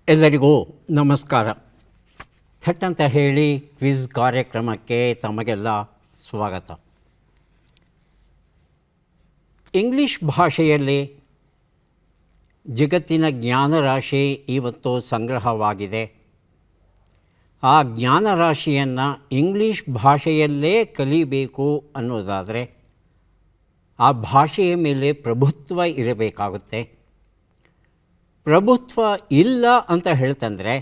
ಎಲ್ಲರಿಗೂ ನಮಸ್ಕಾರ. ಥಟ್ ಅಂತ ಹೇಳಿ ಕ್ವಿಜ್ ಕಾರ್ಯಕ್ರಮಕ್ಕೆ ತಮಗೆಲ್ಲ ಸ್ವಾಗತ. ಇಂಗ್ಲೀಷ್ ಭಾಷೆಯಲ್ಲಿ ಜಗತ್ತಿನ ಜ್ಞಾನರಾಶಿ ಇವತ್ತು ಸಂಗ್ರಹವಾಗಿದೆ. ಆ ಜ್ಞಾನರಾಶಿಯನ್ನು ಇಂಗ್ಲೀಷ್ ಭಾಷೆಯಲ್ಲೇ ಕಲಿಬೇಕು ಅನ್ನೋದಾದರೆ ಆ ಭಾಷೆಯ ಮೇಲೆ ಪ್ರಭುತ್ವ ಇರಬೇಕಾಗುತ್ತೆ. ಪ್ರಭುತ್ವ ಇಲ್ಲ ಅಂತ ಹೇಳ್ತಂದರೆ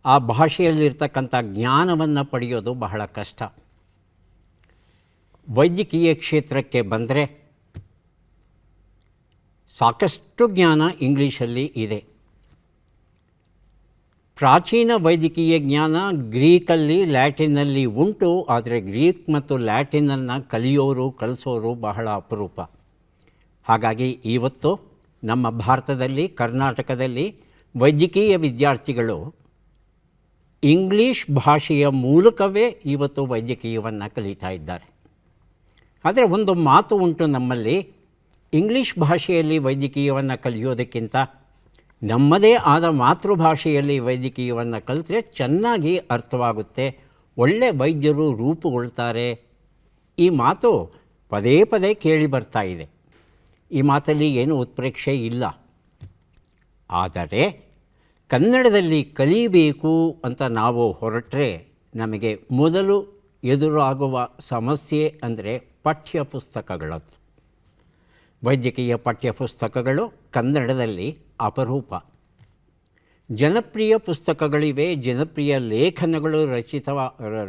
ಆ ಭಾಷೆಯಲ್ಲಿರ್ತಕ್ಕಂಥ ಜ್ಞಾನವನ್ನು ಪಡೆಯೋದು ಬಹಳ ಕಷ್ಟ. ವೈದ್ಯಕೀಯ ಕ್ಷೇತ್ರಕ್ಕೆ ಬಂದರೆ ಸಾಕಷ್ಟು ಜ್ಞಾನ ಇಂಗ್ಲೀಷಲ್ಲಿ ಇದೆ. ಪ್ರಾಚೀನ ವೈದ್ಯಕೀಯ ಜ್ಞಾನ ಗ್ರೀಕಲ್ಲಿ, ಲ್ಯಾಟಿನ್ನಲ್ಲಿ ಉಂಟು. ಆದರೆ ಗ್ರೀಕ್ ಮತ್ತು ಲ್ಯಾಟಿನನ್ನು ಕಲಿಸೋರು ಬಹಳ ಅಪರೂಪ. ಹಾಗಾಗಿ ಇವತ್ತು ನಮ್ಮ ಭಾರತದಲ್ಲಿ, ಕರ್ನಾಟಕದಲ್ಲಿ ವೈದ್ಯಕೀಯ ವಿದ್ಯಾರ್ಥಿಗಳು ಇಂಗ್ಲೀಷ್ ಭಾಷೆಯ ಮೂಲಕವೇ ಇವತ್ತು ವೈದ್ಯಕೀಯವನ್ನು ಕಲಿತಾ ಇದ್ದಾರೆ. ಆದರೆ ಒಂದು ಮಾತು ಉಂಟು ನಮ್ಮಲ್ಲಿ, ಇಂಗ್ಲೀಷ್ ಭಾಷೆಯಲ್ಲಿ ವೈದ್ಯಕೀಯವನ್ನು ಕಲಿಯೋದಕ್ಕಿಂತ ನಮ್ಮದೇ ಆದ ಮಾತೃಭಾಷೆಯಲ್ಲಿ ವೈದ್ಯಕೀಯವನ್ನು ಕಲಿತರೆ ಚೆನ್ನಾಗಿ ಅರ್ಥವಾಗುತ್ತೆ, ಒಳ್ಳೆ ವೈದ್ಯರು ರೂಪುಗೊಳ್ತಾರೆ. ಈ ಮಾತು ಪದೇ ಪದೇ ಕೇಳಿ ಬರ್ತಾ ಇದೆ. ಈ ಮಾತಲ್ಲಿ ಏನು ಉತ್ಪ್ರೇಕ್ಷೆ ಇಲ್ಲ. ಆದರೆ ಕನ್ನಡದಲ್ಲಿ ಕಲಿಬೇಕು ಅಂತ ನಾವು ಹೊರಟ್ರೆ ನಮಗೆ ಮೊದಲು ಎದುರಾಗುವ ಸಮಸ್ಯೆ ಅಂದರೆ ಪಠ್ಯಪುಸ್ತಕಗಳದ್ದು. ವೈದ್ಯಕೀಯ ಪಠ್ಯಪುಸ್ತಕಗಳು ಕನ್ನಡದಲ್ಲಿ ಅಪರೂಪ. ಜನಪ್ರಿಯ ಪುಸ್ತಕಗಳಿವೆ, ಜನಪ್ರಿಯ ಲೇಖನಗಳು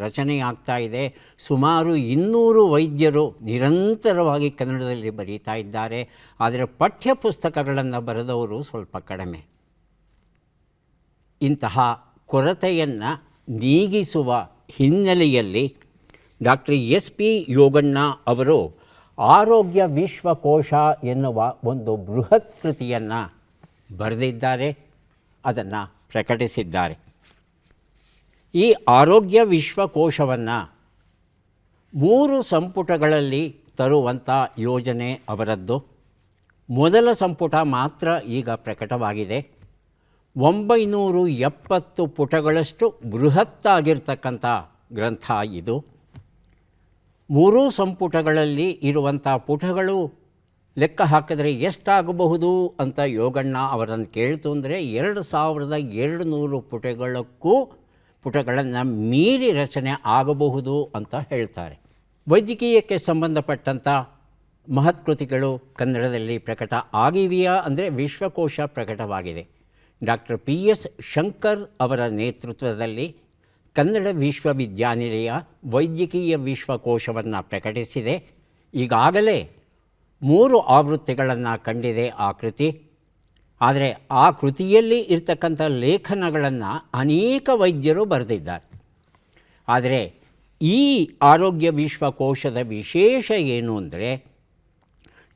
ರಚನೆಯಾಗ್ತಾ ಇದೆ. ಸುಮಾರು 200 ವೈದ್ಯರು ನಿರಂತರವಾಗಿ ಕನ್ನಡದಲ್ಲಿ ಬರೀತಾ ಇದ್ದಾರೆ. ಆದರೆ ಪಠ್ಯಪುಸ್ತಕಗಳನ್ನು ಬರೆದವರು ಸ್ವಲ್ಪ ಕಡಿಮೆ. ಇಂತಹ ಕೊರತೆಯನ್ನು ನೀಗಿಸುವ ಹಿನ್ನೆಲೆಯಲ್ಲಿ ಡಾಕ್ಟರ್ SP ಯೋಗಣ್ಣ ಅವರು ಆರೋಗ್ಯ ವಿಶ್ವಕೋಶ ಎನ್ನುವ ಒಂದು ಬೃಹತ್ ಕೃತಿಯನ್ನು ಬರೆದಿದ್ದಾರೆ, ಅದನ್ನು ಪ್ರಕಟಿಸಿದ್ದಾರೆ. ಈ ಆರೋಗ್ಯ ವಿಶ್ವಕೋಶವನ್ನು 3 ಸಂಪುಟಗಳಲ್ಲಿ ತರುವಂಥ ಯೋಜನೆ ಅವರದ್ದು. ಮೊದಲ ಸಂಪುಟ ಮಾತ್ರ ಈಗ ಪ್ರಕಟವಾಗಿದೆ. 970 ಪುಟಗಳಷ್ಟು ಬೃಹತ್ತಾಗಿರ್ತಕ್ಕಂಥ ಗ್ರಂಥ ಇದು. 3 ಸಂಪುಟಗಳಲ್ಲಿ ಇರುವಂಥ ಪುಟಗಳು ಲೆಕ್ಕ ಹಾಕಿದರೆ ಎಷ್ಟಾಗಬಹುದು ಅಂತ ಯೋಗಣ್ಣ ಅವರನ್ನು ಕೇಳ್ತು ಅಂದರೆ 2200 ಪುಟಗಳನ್ನು ಮೀರಿ ರಚನೆ ಆಗಬಹುದು ಅಂತ ಹೇಳ್ತಾರೆ. ವೈದ್ಯಕೀಯಕ್ಕೆ ಸಂಬಂಧಪಟ್ಟಂಥ ಮಹತ್ಕೃತಿಗಳು ಕನ್ನಡದಲ್ಲಿ ಪ್ರಕಟ ಆಗಿವೆಯಾ ಅಂದರೆ ವಿಶ್ವಕೋಶ ಪ್ರಕಟವಾಗಿದೆ. ಡಾಕ್ಟರ್ PS ಶಂಕರ್ ಅವರ ನೇತೃತ್ವದಲ್ಲಿ ಕನ್ನಡ ವಿಶ್ವವಿದ್ಯಾನಿಲಯ ವೈದ್ಯಕೀಯ ವಿಶ್ವಕೋಶವನ್ನು ಪ್ರಕಟಿಸಿದೆ. ಈಗಾಗಲೇ 3 ಆವೃತ್ತಿಗಳನ್ನು ಕಂಡಿದೆ ಆ ಕೃತಿ. ಆದರೆ ಆ ಕೃತಿಯಲ್ಲಿ ಇರ್ತಕ್ಕಂಥ ಲೇಖನಗಳನ್ನು ಅನೇಕ ವೈದ್ಯರು ಬರೆದಿದ್ದಾರೆ. ಆದರೆ ಈ ಆರೋಗ್ಯ ವಿಶ್ವಕೋಶದ ವಿಶೇಷ ಏನು ಅಂದರೆ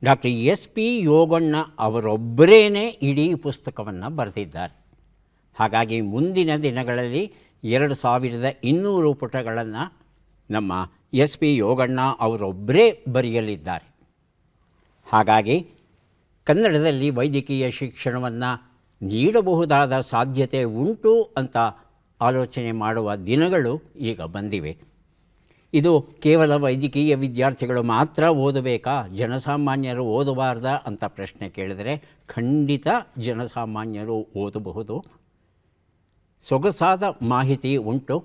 ಡಾಕ್ಟರ್ SP ಯೋಗಣ್ಣ ಅವರೊಬ್ಬರೇ ಇಡೀ ಪುಸ್ತಕವನ್ನು ಬರೆದಿದ್ದಾರೆ. ಹಾಗಾಗಿ ಮುಂದಿನ ದಿನಗಳಲ್ಲಿ 2200 ಪುಟಗಳನ್ನು ನಮ್ಮ SP ಯೋಗಣ್ಣ ಅವರೊಬ್ಬರೇ ಬರೆಯಲಿದ್ದಾರೆ. ಹಾಗಾಗಿ ಕನ್ನಡದಲ್ಲಿ ವೈದ್ಯಕೀಯ ಶಿಕ್ಷಣವನ್ನು ನೀಡಬಹುದಾದ ಸಾಧ್ಯತೆ ಉಂಟು ಅಂತ ಆಲೋಚನೆ ಮಾಡುವ ದಿನಗಳು ಈಗ ಬಂದಿವೆ. ಇದು ಕೇವಲ ವೈದ್ಯಕೀಯ ವಿದ್ಯಾರ್ಥಿಗಳು ಮಾತ್ರ ಓದಬೇಕಾ, ಜನಸಾಮಾನ್ಯರು ಓದಬಾರ್ದಾ ಅಂತ ಪ್ರಶ್ನೆ ಕೇಳಿದರೆ ಖಂಡಿತ ಜನಸಾಮಾನ್ಯರು ಓದಬಹುದು. ಸೊಗಸಾದ ಮಾಹಿತಿ ಉಂಟು.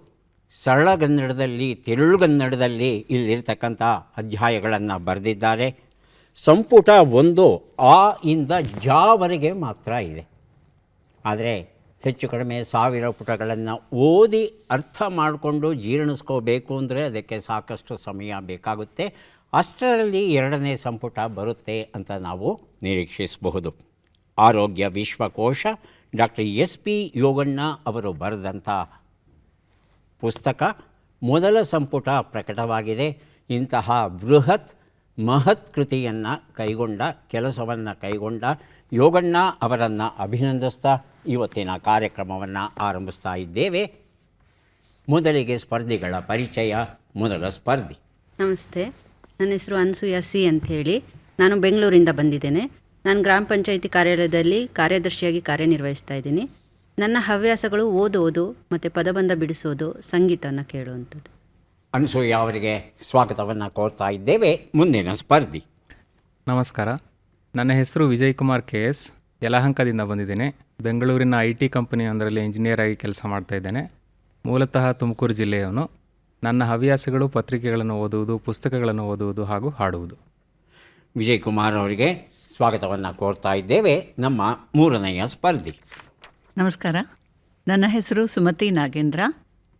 ಸರಳಗನ್ನಡದಲ್ಲಿ, ತಿರುಳುಗನ್ನಡದಲ್ಲಿ ಇಲ್ಲಿರ್ತಕ್ಕಂಥ ಅಧ್ಯಾಯಗಳನ್ನು ಬರೆದಿದ್ದಾರೆ. ಸಂಪುಟ 1 ಆ ಇಂದ ಜಾವರೆಗೆ ಮಾತ್ರ ಇದೆ. ಆದರೆ ಹೆಚ್ಚು ಕಡಿಮೆ 1000 ಪುಟಗಳನ್ನು ಓದಿ ಅರ್ಥ ಮಾಡಿಕೊಂಡು ಜೀರ್ಣಿಸ್ಕೋಬೇಕು ಅಂದರೆ ಅದಕ್ಕೆ ಸಾಕಷ್ಟು ಸಮಯ ಬೇಕಾಗುತ್ತೆ. ಅಷ್ಟರಲ್ಲಿ 2ನೇ ಸಂಪುಟ ಬರುತ್ತೆ ಅಂತ ನಾವು ನಿರೀಕ್ಷಿಸಬಹುದು. ಆರೋಗ್ಯ ವಿಶ್ವಕೋಶ ಡಾಕ್ಟರ್ SP ಯೋಗಣ್ಣ ಅವರು ಬರೆದಂಥ ಪುಸ್ತಕ ಮೊದಲ ಸಂಪುಟ ಪ್ರಕಟವಾಗಿದೆ. ಇಂತಹ ಬೃಹತ್ ಮಹತ್ ಕೃತಿಯನ್ನು ಕೈಗೊಂಡ ಕೆಲಸವನ್ನು ಕೈಗೊಂಡ ಯೋಗಣ್ಣ ಅವರನ್ನು ಅಭಿನಂದಿಸ್ತಾ ಇವತ್ತಿನ ಕಾರ್ಯಕ್ರಮವನ್ನು ಆರಂಭಿಸ್ತಾ ಇದ್ದೇವೆ. ಮೊದಲಿಗೆ ಸ್ಪರ್ಧಿಗಳ ಪರಿಚಯ. ಮೊದಲ ಸ್ಪರ್ಧಿ. ನಮಸ್ತೆ, ನನ್ನ ಹೆಸರು ಅನ್ಸೂಯ ಸಿ ಅಂಥೇಳಿ. ನಾನು ಬೆಂಗಳೂರಿಂದ ಬಂದಿದ್ದೇನೆ. ನಾನು ಗ್ರಾಮ ಪಂಚಾಯಿತಿ ಕಾರ್ಯಾಲಯದಲ್ಲಿ ಕಾರ್ಯದರ್ಶಿಯಾಗಿ ಕಾರ್ಯನಿರ್ವಹಿಸ್ತಾ ಇದ್ದೀನಿ. ನನ್ನ ಹವ್ಯಾಸಗಳು ಓದೋದು ಮತ್ತು ಪದಬಂಧ ಬಿಡಿಸೋದು, ಸಂಗೀತವನ್ನು ಕೇಳುವಂಥದ್ದು. ಅನಸೂಯ ಅವರಿಗೆ ಸ್ವಾಗತವನ್ನು ಕೋರ್ತಾ ಇದ್ದೇವೆ. ಮುಂದಿನ ಸ್ಪರ್ಧಿ. ನಮಸ್ಕಾರ, ನನ್ನ ಹೆಸರು ವಿಜಯ್ ಕುಮಾರ್ KS. ಯಲಹಂಕದಿಂದ ಬಂದಿದ್ದೇನೆ. ಬೆಂಗಳೂರಿನ IT ಕಂಪನಿ ಒಂದರಲ್ಲಿ ಇಂಜಿನಿಯರ್ ಆಗಿ ಕೆಲಸ ಮಾಡ್ತಾ ಇದ್ದೇನೆ. ಮೂಲತಃ ತುಮಕೂರು ಜಿಲ್ಲೆಯವನು. ನನ್ನ ಹವ್ಯಾಸಗಳು ಪತ್ರಿಕೆಗಳನ್ನು ಓದುವುದು, ಪುಸ್ತಕಗಳನ್ನು ಓದುವುದು ಹಾಗೂ ಹಾಡುವುದು. ವಿಜಯ್ ಕುಮಾರ್ ಅವರಿಗೆ ಸ್ವಾಗತವನ್ನು ಕೋರ್ತಾ ಇದ್ದೇವೆ. ನಮ್ಮ ಮೂರನೆಯ ಸ್ಪರ್ಧಿ. ನಮಸ್ಕಾರ, ನನ್ನ ಹೆಸರು ಸುಮತಿ ನಾಗೇಂದ್ರ.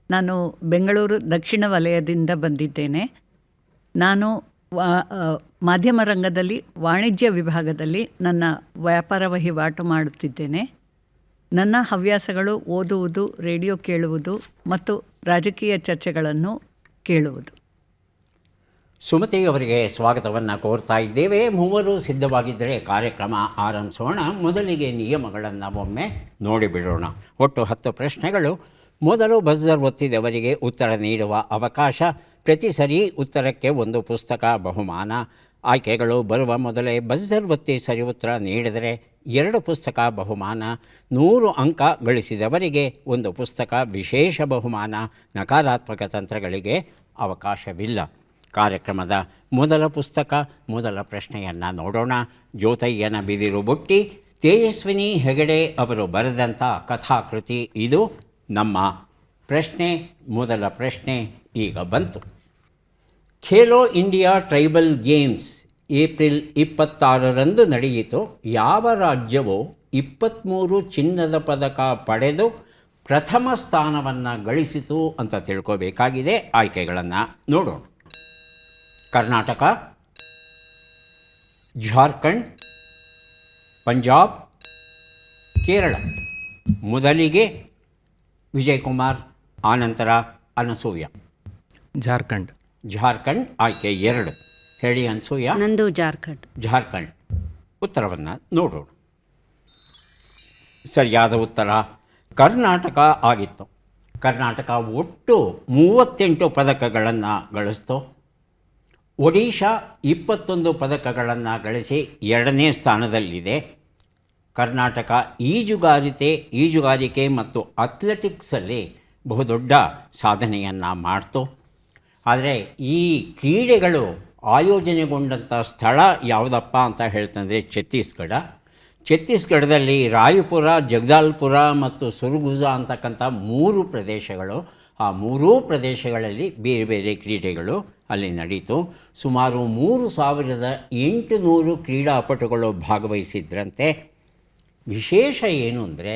ನಾನು ಬೆಂಗಳೂರು ದಕ್ಷಿಣ ವಲಯದಿಂದ ಬಂದಿದ್ದೇನೆ. ನಾನು ಮಾಧ್ಯಮ ರಂಗದಲ್ಲಿ ವಾಣಿಜ್ಯ ವಿಭಾಗದಲ್ಲಿ ನನ್ನ ವ್ಯಾಪಾರ ವಹಿವಾಟು ಮಾಡುತ್ತಿದ್ದೇನೆ. ನನ್ನ ಹವ್ಯಾಸಗಳು ಓದುವುದು, ರೇಡಿಯೋ ಕೇಳುವುದು ಮತ್ತು ರಾಜಕೀಯ ಚರ್ಚೆಗಳನ್ನು ಕೇಳುವುದು. ಸುಮತಿ ಅವರಿಗೆ ಸ್ವಾಗತವನ್ನು ಕೋರ್ತಾ ಇದ್ದೇವೆ. ಮೂವರು ಸಿದ್ಧವಾಗಿದ್ದರೆ ಕಾರ್ಯಕ್ರಮ ಆರಂಭಿಸೋಣ. ಮೊದಲಿಗೆ ನಿಯಮಗಳನ್ನು ಒಮ್ಮೆ ನೋಡಿಬಿಡೋಣ. ಒಟ್ಟು 10 ಪ್ರಶ್ನೆಗಳು. ಮೊದಲು ಬಜರ್ ಒತ್ತಿದವರಿಗೆ ಉತ್ತರ ನೀಡುವ ಅವಕಾಶ. ಪ್ರತಿ ಸರಿ ಉತ್ತರಕ್ಕೆ ಒಂದು ಪುಸ್ತಕ ಬಹುಮಾನ. ಆಯ್ಕೆಗಳು ಬರುವ ಮೊದಲೇ ಬಜರ್ ಒತ್ತಿ ಸರಿ ಉತ್ತರ ನೀಡಿದರೆ 2 ಪುಸ್ತಕ ಬಹುಮಾನ. 100 ಅಂಕ ಗಳಿಸಿದವರಿಗೆ ಒಂದು ಪುಸ್ತಕ ವಿಶೇಷ ಬಹುಮಾನ. ನಕಾರಾತ್ಮಕ ತಂತ್ರಗಳಿಗೆ ಅವಕಾಶವಿಲ್ಲ. ಕಾರ್ಯಕ್ರಮದ ಮೊದಲ ಪುಸ್ತಕ, ಮೊದಲ ಪ್ರಶ್ನೆಯನ್ನು ನೋಡೋಣ. ಜ್ಯೋತಯ್ಯನ ಬಿದಿರು ಬುಟ್ಟಿ, ತೇಜಸ್ವಿನಿ ಹೆಗಡೆ ಅವರು ಬರೆದಂಥ ಕಥಾಕೃತಿ ಇದು. ನಮ್ಮ ಪ್ರಶ್ನೆ, ಮೊದಲ ಪ್ರಶ್ನೆ ಈಗ ಬಂತು. Khelo India tribal games April 26ರಂದು ನಡೆಯಿತು. ಯಾವ ರಾಜ್ಯವು 23 ಚಿನ್ನದ ಪದಕ ಪಡೆದು ಪ್ರಥಮ ಸ್ಥಾನವನ್ನು ಗಳಿಸಿತು ಅಂತ ತಿಳ್ಕೋಬೇಕಾಗಿದೆ. ಆಯ್ಕೆಗಳನ್ನು ನೋಡೋಣ. ಕರ್ನಾಟಕ, ಜಾರ್ಖಂಡ್, ಪಂಜಾಬ್, ಕೇರಳ. ಮೊದಲಿಗೆ ವಿಜಯ್ ಕುಮಾರ್, ಆನಂತರ ಅನಸೂಯ. ಜಾರ್ಖಂಡ್. ಜಾರ್ಖಂಡ್ ಆಯ್ಕೆ 2. ಹೇಳಿ ಅನಸೂಯ. ನಂದು ಜಾರ್ಖಂಡ್. ಜಾರ್ಖಂಡ್. ಉತ್ತರವನ್ನು ನೋಡೋಣ. ಸರಿಯಾದ ಉತ್ತರ ಕರ್ನಾಟಕ ಆಗಿತ್ತು. ಕರ್ನಾಟಕ ಒಟ್ಟು 38 ಪದಕಗಳನ್ನು ಗಳಿಸ್ತು. ಒಡಿಶಾ 21 ಪದಕಗಳನ್ನು ಗಳಿಸಿ 2ನೇ ಸ್ಥಾನದಲ್ಲಿದೆ. ಕರ್ನಾಟಕ ಈಜುಗಾರಿಕೆ ಮತ್ತು ಅಥ್ಲೆಟಿಕ್ಸಲ್ಲಿ ಬಹುದೊಡ್ಡ ಸಾಧನೆಯನ್ನು ಮಾಡ್ತು. ಆದರೆ ಈ ಕ್ರೀಡೆಗಳು ಆಯೋಜನೆಗೊಂಡಂಥ ಸ್ಥಳ ಯಾವುದಪ್ಪ ಅಂತ ಹೇಳ್ತಂದರೆ ಛತ್ತೀಸ್ಗಢದಲ್ಲಿ ರಾಯಪುರ, ಜಗದಾಲ್ಪುರ ಮತ್ತು ಸುರಗುಜಾ ಅಂತಕ್ಕಂಥ 3 ಪ್ರದೇಶಗಳು. ಆ 3 ಪ್ರದೇಶಗಳಲ್ಲಿ ಬೇರೆ ಬೇರೆ ಕ್ರೀಡೆಗಳು ಅಲ್ಲಿ ನಡೀತು. ಸುಮಾರು 3800 ಕ್ರೀಡಾಪಟುಗಳು ಭಾಗವಹಿಸಿದ್ರಂತೆ. ವಿಶೇಷ ಏನು ಅಂದರೆ,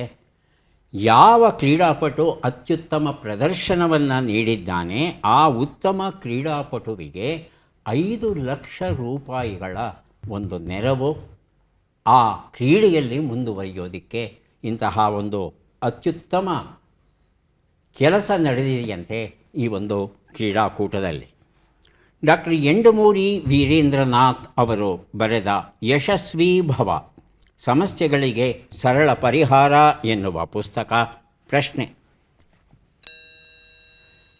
ಯಾವ ಕ್ರೀಡಾಪಟು ಅತ್ಯುತ್ತಮ ಪ್ರದರ್ಶನವನ್ನು ನೀಡಿದ್ದಾನೆ ಆ ಉತ್ತಮ ಕ್ರೀಡಾಪಟುವಿಗೆ 5 ಲಕ್ಷ ರೂಪಾಯಿಗಳ ಒಂದು ನೆರವು ಆ ಕ್ರೀಡೆಯಲ್ಲಿ ಮುಂದುವರಿಯೋದಕ್ಕೆ. ಇಂತಹ ಒಂದು ಅತ್ಯುತ್ತಮ ಕೆಲಸ ನಡೆದಿದೆಯಂತೆ ಈ ಒಂದು ಕ್ರೀಡಾಕೂಟದಲ್ಲಿ. ಡಾಕ್ಟರ್ ಯಂಡಮೂರಿ ವೀರೇಂದ್ರನಾಥ್ ಅವರು ಬರೆದ ಯಶಸ್ವಿ ಭವ, ಸಮಸ್ಯೆಗಳಿಗೆ ಸರಳ ಪರಿಹಾರ ಎನ್ನುವ ಪುಸ್ತಕ. ಪ್ರಶ್ನೆ: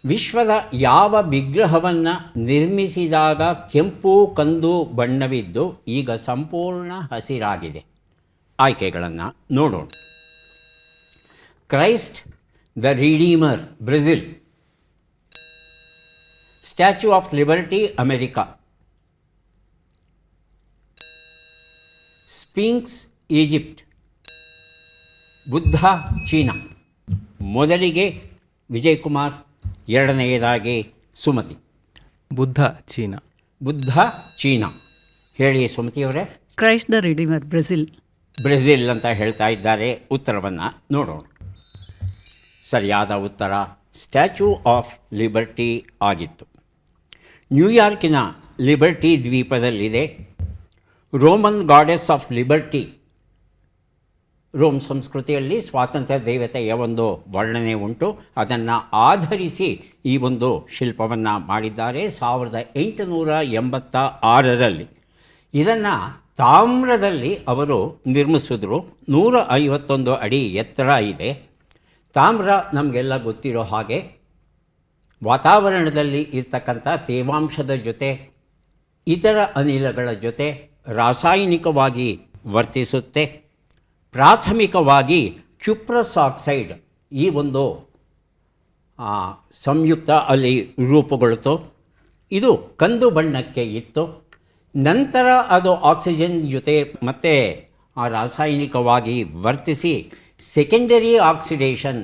ವಿಶ್ವದ ಯಾವ ವಿಗ್ರಹವನ್ನು ನಿರ್ಮಿಸಿದಾಗ ಕೆಂಪು ಕಂದು ಬಣ್ಣವಿದ್ದು ಈಗ ಸಂಪೂರ್ಣ ಹಸಿರಾಗಿದೆ? ಆಯ್ಕೆಗಳನ್ನು ನೋಡೋಣ. Christ the Redeemer, Brazil. Statue of Liberty, America. Sphinx, Egypt. Buddha, China. ಮೊದಲಿಗೆ ವಿಜಯ್ ಕುಮಾರ್, ಎರಡನೆಯದಾಗಿ ಸುಮತಿ. ಬುದ್ಧ, ಚೀನಾ. ಬುದ್ಧ, ಚೀನಾ. ಹೇಳಿ ಸುಮತಿಯವರೇ. Christ the Redeemer, Brazil. Brazil ಅಂತ ಹೇಳ್ತಾ ಇದ್ದಾರೆ. ಉತ್ತರವನ್ನು ನೋಡೋಣ. ಸರಿಯಾದ ಉತ್ತರ ಸ್ಟ್ಯಾಚ್ಯೂ ಆಫ್ ಲಿಬರ್ಟಿ ಆಗಿತ್ತು. ನ್ಯೂಯಾರ್ಕಿನ ಲಿಬರ್ಟಿ ದ್ವೀಪದಲ್ಲಿದೆ. Roman goddess of liberty Rome ಸಂಸ್ಕೃತಿಯಲ್ಲಿ ಸ್ವಾತಂತ್ರ್ಯ ದೇವತೆಯ ಒಂದು ವರ್ಣನೆ ಉಂಟು. ಅದನ್ನು ಆಧರಿಸಿ ಈ ಒಂದು ಶಿಲ್ಪವನ್ನು ಮಾಡಿದ್ದಾರೆ 1886ರಲ್ಲಿ. ಇದನ್ನು ತಾಮ್ರದಲ್ಲಿ ಅವರು ನಿರ್ಮಿಸಿದ್ರು. 151 ಅಡಿ ಎತ್ತರ ಇದೆ. ತಾಮ್ರ ನಮಗೆಲ್ಲ ಗೊತ್ತಿರೋ ಹಾಗೆ ವಾತಾವರಣದಲ್ಲಿ ಇರ್ತಕ್ಕಂಥ ತೇವಾಂಶದ ಜೊತೆ ಇತರ ಅನಿಲಗಳ ಜೊತೆ ರಾಸಾಯನಿಕವಾಗಿ ವರ್ತಿಸುತ್ತೆ. ಪ್ರಾಥಮಿಕವಾಗಿ ಕ್ಯುಪ್ರಸ್ ಆಕ್ಸೈಡ್ ಈ ಒಂದು ಸಂಯುಕ್ತ ಅಲ್ಲಿ ರೂಪುಗೊಳ್ತು. ಇದು ಕಂದು ಬಣ್ಣಕ್ಕೆ ಇತ್ತು. ನಂತರ ಅದು ಆಕ್ಸಿಜನ್ ಜೊತೆ ಮತ್ತೆ ರಾಸಾಯನಿಕವಾಗಿ ವರ್ತಿಸಿ ಸೆಕೆಂಡರಿ ಆಕ್ಸಿಡೇಷನ್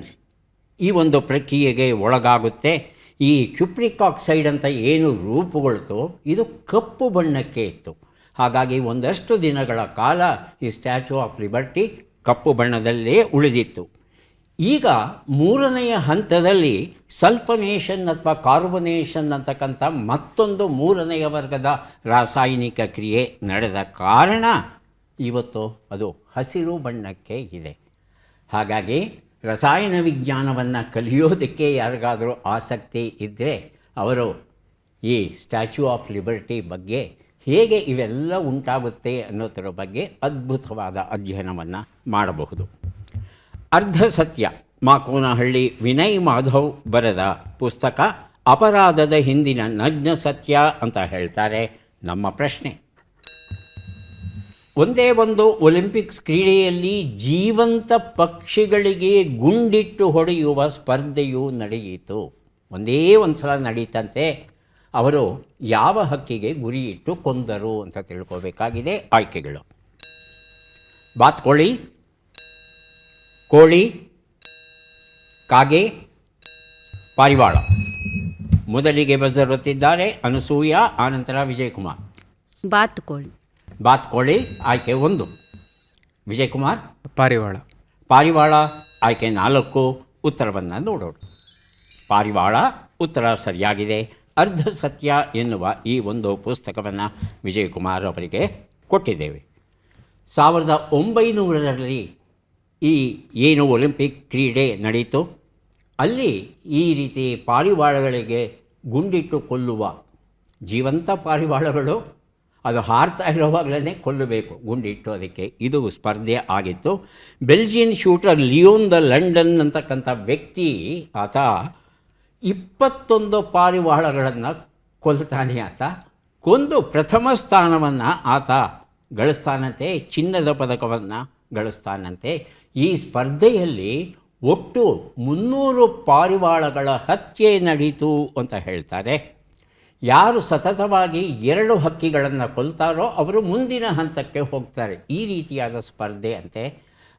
ಈ ಒಂದು ಪ್ರಕ್ರಿಯೆಗೆ ಒಳಗಾಗುತ್ತೆ. ಈ ಕ್ಯುಪ್ರಿಕ್ ಆಕ್ಸೈಡ್ ಅಂತ ಏನು ರೂಪುಗೊಳ್ತು ಇದು ಕಪ್ಪು ಬಣ್ಣಕ್ಕೆ ಇತ್ತು. ಹಾಗಾಗಿ ಒಂದಷ್ಟು ದಿನಗಳ ಕಾಲ ಈ ಸ್ಟ್ಯಾಚ್ಯೂ ಆಫ್ ಲಿಬರ್ಟಿ ಕಪ್ಪು ಬಣ್ಣದಲ್ಲೇ ಉಳಿದಿತ್ತು. ಈಗ 3ನೆಯ ಹಂತದಲ್ಲಿ ಸಲ್ಫನೇಷನ್ ಅಥವಾ ಕಾರ್ಬನೇಷನ್ ಅಂತಕ್ಕಂಥ ಮತ್ತೊಂದು 3ನೆಯ ವರ್ಗದ ರಾಸಾಯನಿಕ ಕ್ರಿಯೆ ನಡೆದ ಕಾರಣ ಇವತ್ತು ಅದು ಹಸಿರು ಬಣ್ಣಕ್ಕೆ ಇದೆ. ಹಾಗಾಗಿ ರಸಾಯನ ವಿಜ್ಞಾನವನ್ನು ಕಲಿಯೋದಕ್ಕೆ ಯಾರಿಗಾದರೂ ಆಸಕ್ತಿ ಇದ್ದರೆ ಅವರು ಈ ಸ್ಟ್ಯಾಚ್ಯೂ ಆಫ್ ಲಿಬರ್ಟಿ ಬಗ್ಗೆ ಹೇಗೆ ಇವೆಲ್ಲ ಉಂಟಾಗುತ್ತೆ ಅನ್ನೋದರ ಬಗ್ಗೆ ಅದ್ಭುತವಾದ ಅಧ್ಯಯನವನ್ನು ಮಾಡಬಹುದು. ಅರ್ಧ ಸತ್ಯ ಮಾಕೋನಹಳ್ಳಿ ವಿನಯ್ ಮಾಧವ್ ಬರೆದ ಪುಸ್ತಕ ಅಪರಾಧದ ಹಿಂದಿನ ನಗ್ನ ಸತ್ಯ ಅಂತ ಹೇಳ್ತಾರೆ. ನಮ್ಮ ಪ್ರಶ್ನೆ, ಒಂದೇ ಒಂದು ಒಲಿಂಪಿಕ್ಸ್ ಕ್ರೀಡೆಯಲ್ಲಿ ಜೀವಂತ ಪಕ್ಷಿಗಳಿಗೆ ಗುಂಡಿಟ್ಟು ಹೊಡೆಯುವ ಸ್ಪರ್ಧೆಯು ನಡೆಯಿತು. ಒಂದೇ ಒಂದು ಸಲ ನಡೀತಂತೆ. ಅವರು ಯಾವ ಹಕ್ಕಿಗೆ ಗುರಿಯಿಟ್ಟು ಕೊಂದರು ಅಂತ ತಿಳ್ಕೋಬೇಕಾಗಿದೆ. ಆಯ್ಕೆಗಳು: ಬಾತ್ಕೋಳಿ, ಕೋಳಿ, ಕಾಗೆ, ಪಾರಿವಾಳ. ಮೊದಲಿಗೆ ಬಜರುತ್ತಿದ್ದಾರೆ ಅನಸೂಯ, ಆನಂತರ ವಿಜಯಕುಮಾರ್. ಬಾತುಕೋಳಿ. ಬಾತ್ಕೋಳಿ ಆಯ್ಕೆ 1. ವಿಜಯಕುಮಾರ್. ಪಾರಿವಾಳ. ಪಾರಿವಾಳ ಆಯ್ಕೆ 4. ಉತ್ತರವನ್ನು ನೋಡೋಣ. ಪಾರಿವಾಳ ಉತ್ತರ ಸರಿಯಾಗಿದೆ. ಅರ್ಧ ಸತ್ಯ ಎನ್ನುವ ಈ ಒಂದು ಪುಸ್ತಕವನ್ನು ವಿಜಯಕುಮಾರ್ ಅವರಿಗೆ ಕೊಟ್ಟಿದ್ದೇವೆ. 1900ರಲ್ಲಿ ಈ ಏನು ಒಲಿಂಪಿಕ್ ಕ್ರೀಡೆ ನಡೀತು ಅಲ್ಲಿ ಈ ರೀತಿ ಪಾರಿವಾಳಗಳಿಗೆ ಗುಂಡಿಟ್ಟು ಕೊಲ್ಲುವ ಜೀವಂತ ಪಾರಿವಾಳಗಳು ಅದು ಹಾರ್ತಾ ಇರೋವಾಗಲೇ ಕೊಲ್ಲಬೇಕು ಗುಂಡಿಟ್ಟು. ಅದಕ್ಕೆ ಇದು ಸ್ಪರ್ಧೆ ಆಗಿತ್ತು. Belgian shooter Leone the London ಅಂತಕ್ಕಂಥ ವ್ಯಕ್ತಿ ಆತ 21 ಪಾರಿವಾಳಗಳನ್ನು ಕೊಲ್ತಾನೆ. ಆತ ಕೊಂದು ಪ್ರಥಮ ಸ್ಥಾನವನ್ನು ಆತ ಗಳಿಸ್ತಾನಂತೆ, ಚಿನ್ನದ ಪದಕವನ್ನು ಗಳಿಸ್ತಾನಂತೆ. ಈ ಸ್ಪರ್ಧೆಯಲ್ಲಿ ಒಟ್ಟು 300 ಪಾರಿವಾಳಗಳ ಹತ್ಯೆ ನಡೀತು ಅಂತ ಹೇಳ್ತಾರೆ. ಯಾರು ಸತತವಾಗಿ 2 ಹಕ್ಕಿಗಳನ್ನು ಕೊಲ್ತಾರೋ ಅವರು ಮುಂದಿನ ಹಂತಕ್ಕೆ ಹೋಗ್ತಾರೆ. ಈ ರೀತಿಯಾದ ಸ್ಪರ್ಧೆ ಅಂತೆ.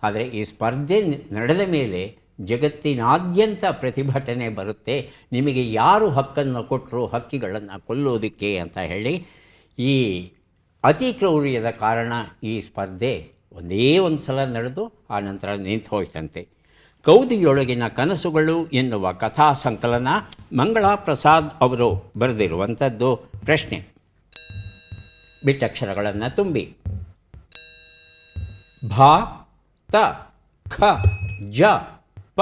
ಆದರೆ ಈ ಸ್ಪರ್ಧೆ ನಡೆದ ಮೇಲೆ ಜಗತ್ತಿನಾದ್ಯಂತ ಪ್ರತಿಭಟನೆ ಬರುತ್ತೆ. ನಿಮಗೆ ಯಾರು ಹಕ್ಕನ್ನು ಕೊಟ್ಟರು ಹಕ್ಕಿಗಳನ್ನು ಕೊಲ್ಲೋದಕ್ಕೆ ಅಂತ ಹೇಳಿ. ಈ ಅತಿ ಕ್ರೌರ್ಯದ ಕಾರಣ ಈ ಸ್ಪರ್ಧೆ ಒಂದೇ ಒಂದು ಸಲ ನಡೆದು ಆನಂತರ ನಿಂತು ಹೋಯ್ತಂತೆ. ಕೌದಿಯೊಳಗಿನ ಕನಸುಗಳು ಎನ್ನುವ ಕಥಾ ಸಂಕಲನ ಮಂಗಳಾ ಪ್ರಸಾದ್ ಅವರು ಬರೆದಿರುವಂಥದ್ದು. ಪ್ರಶ್ನೆ, ಬಿಟ್ಟಕ್ಷರಗಳನ್ನು ತುಂಬಿ. ಭ, ತ, ಖ, ಜ, ಪ.